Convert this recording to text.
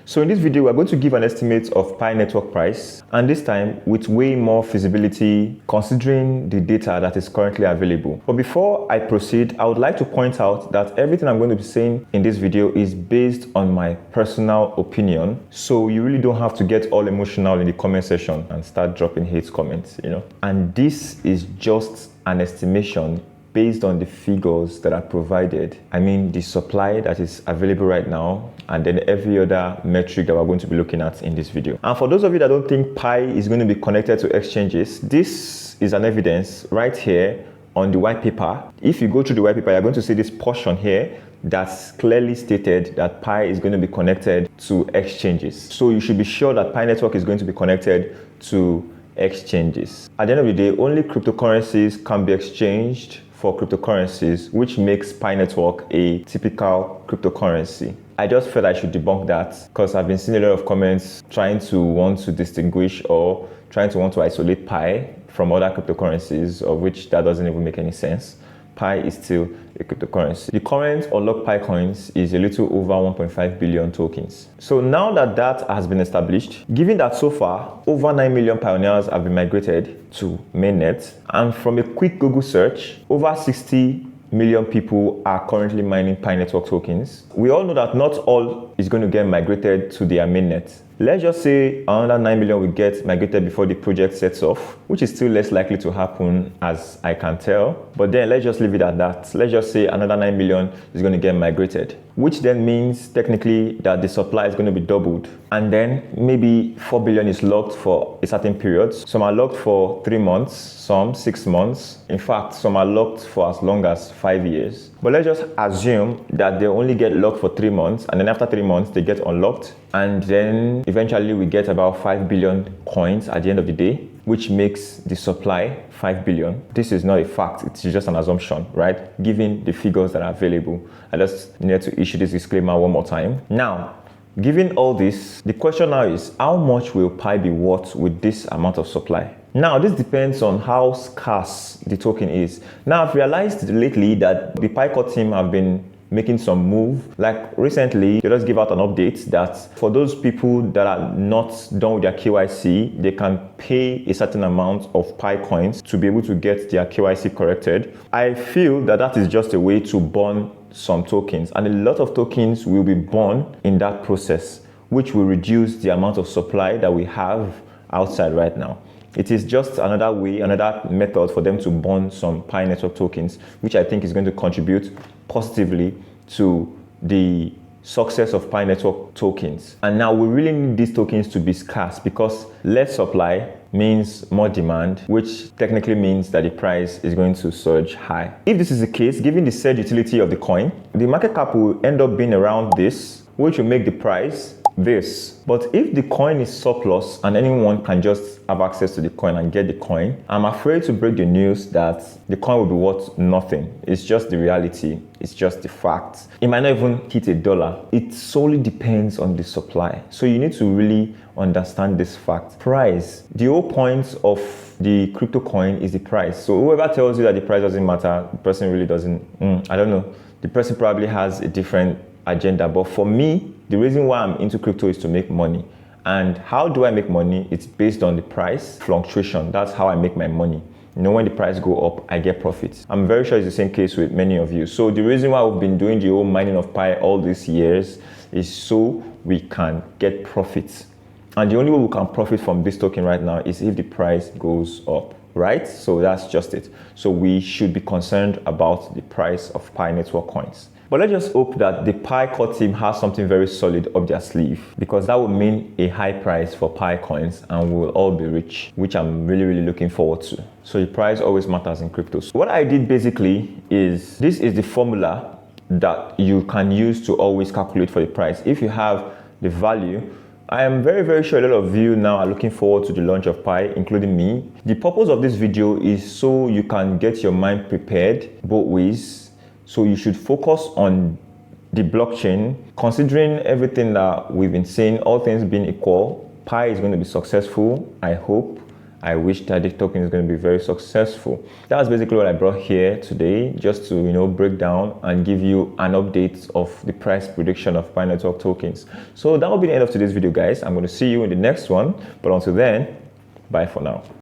So in this video, we're going to give an estimate of Pi network price, and this time with way more feasibility considering the data that is currently available. But before I proceed, I would like to point out that everything I'm going to be saying in this video is based on my personal opinion. So you really don't have to get all emotional in the comment section and start dropping hate comments, And this is just an estimation based on the figures that are provided. I mean, the supply that is available right now, and then every other metric that we're going to be looking at in this video. And for those of you that don't think Pi is going to be connected to exchanges, this is an evidence right here on the white paper. If you go through the white paper, you're going to see this portion here that's clearly stated that Pi is going to be connected to exchanges. So you should be sure that Pi network is going to be connected to exchanges. At the end of the day, only cryptocurrencies can be exchanged for cryptocurrencies, which makes Pi network a typical cryptocurrency. I just felt I should debunk that because I've been seeing a lot of comments trying to want to distinguish or trying to want to isolate Pi from other cryptocurrencies, of which that doesn't even make any sense. Pi is still a cryptocurrency. The current unlocked Pi coins is a little over 1.5 billion tokens. So now that that has been established, given that so far over 9 million pioneers have been migrated to Mainnet, and from a quick Google search, over 60 million people are currently mining Pi network tokens. We all know that not all is going to get migrated to their mainnet. Let's just say another 9 million will get migrated before the project sets off, which is still less likely to happen as I can tell. But then let's just leave it at that. Let's just say another 9 million is going to get migrated, which then means technically that the supply is going to be doubled. And then maybe 4 billion is locked for a certain period. Some are locked for 3 months, some 6 months. In fact, some are locked for as long as 5 years. But let's just assume that they only get locked for 3 months, and then after 3 months, they get unlocked. And then eventually we get about 5 billion coins at the end of the day, which makes the supply 5 billion. This is not a fact, it's just an assumption, right? Given the figures that are available. I just need to issue this disclaimer one more time. Now, given all this, the question now is, how much will Pi be worth with this amount of supply? Now, this depends on how scarce the token is. Now, I've realized lately that the Pi core team have been making some move. Like recently, they just give out an update that for those people that are not done with their KYC, they can pay a certain amount of Pi coins to be able to get their KYC corrected. I feel that that is just a way to burn some tokens, and a lot of tokens will be burned in that process, which will reduce the amount of supply that we have outside right now. It is just another way, another method for them to burn some Pi network tokens, which I think is going to contribute positively to the success of Pi network tokens. And now we really need these tokens to be scarce, because less supply means more demand, which technically means that the price is going to surge high. If this is the case, given the surge utility of the coin, the market cap will end up being around this, which will make the price this. But if the coin is surplus and anyone can just have access to the coin and get the coin, I'm afraid to break the news that the coin will be worth nothing. It's just the reality. It's just the fact. It might not even hit $1. It solely depends on the supply. So you need to really understand this fact. Price. The whole point of the crypto coin is the price. So whoever tells you that the price doesn't matter, the person really doesn't, I don't know. The person probably has a different agenda. But for me, the reason why I'm into crypto is to make money. And how do I make money? It's based on the price fluctuation. That's how I make my money. When the price go up, I get profits. I'm very sure it's the same case with many of you. So the reason why we've been doing the whole mining of Pi all these years is so we can get profits. And the only way we can profit from this token right now is if the price goes up, right? So that's just it. So we should be concerned about the price of Pi network coins. But let's just hope that the Pi core team has something very solid up their sleeve, because that would mean a high price for Pi coins and we will all be rich, which I'm really, really looking forward to. So the price always matters in crypto. So what I did basically is, this is the formula that you can use to always calculate for the price. If you have the value, I am very, very sure a lot of you now are looking forward to the launch of Pi, including me. The purpose of this video is so you can get your mind prepared both ways. So you should focus on the blockchain. Considering everything that we've been saying, all things being equal, Pi is going to be successful, I hope. I wish that the token is going to be very successful. That's basically what I brought here today, just to break down and give you an update of the price prediction of Pi Network tokens. So that will be the end of today's video, guys. I'm going to see you in the next one, but until then, bye for now.